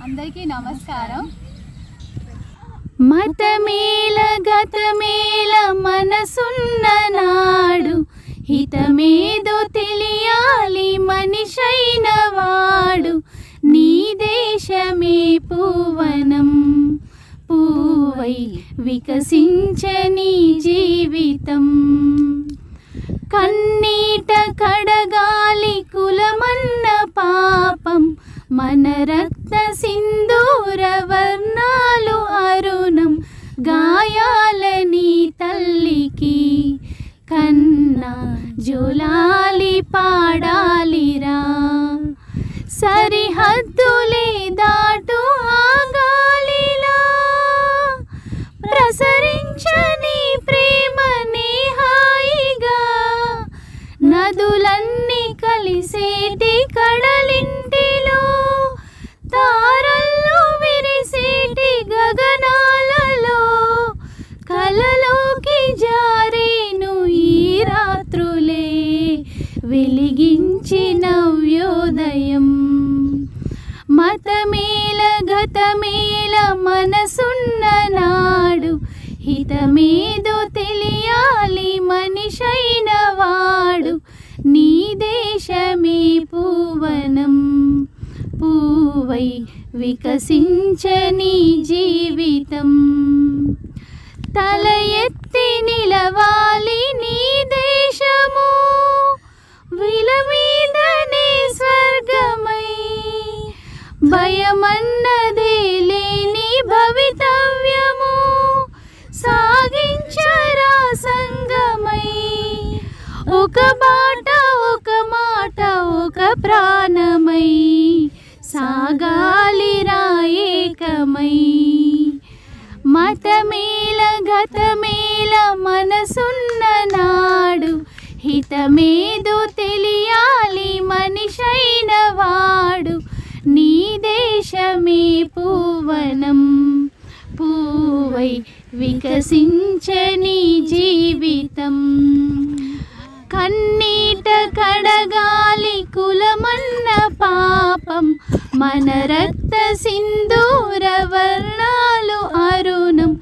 అందరికీ నమస్కారం. మతమేల గతమేల మనసున్న నాడు హితమేదో తెలియాలి మనిషైన వాడు. నీ దేశమే పూవనం పూవై వికసించని జీవితం. కన్నీట కడగాలి కులమన్న పాపం మన రక్త సింధూర వర్ణాలు అరుణం. గాయాలని తల్లికి కన్నా జోలాలి పాడాలిరా. సరిహద్దులే దాటు ఆగాలిలా ప్రసరించని ప్రేమనే హాయిగా. నదులన్నీ కలిసేటి కడలింటిలో తారల్లో విరిసేటి గగనాలలో కలలోకి జారేను ఈ రాత్రులే వెలిగించి నవ్యోదయం. మతమేల గతమేల మనసున్న నాడు హితమేదో తెలియాలి మనిషైన వాడు. నీ దేశమే పూవనం పూవై వికసించని జీవితం. తల ఎత్తి నిలవాలి నీ దేశము విలమీదనే స్వర్గమై. భయమన్నదే లేని భవితవ్యము సాగించరా సంగమై. ఒక బాట ఒక మాట ఒక ప్రాణమై సాగాలిరా ఏకమై. మతమేల గతమేల మనసున్న నాడు హితమేదో తెలియాలి మనిషైన వాడు. నీ దేశమే పూవనం పూవై వికసించని జీవితం. కన్నీట కడగాలి కులమన్న పాపం మన రక్త సింధూర వర్ణాలు అరుణం.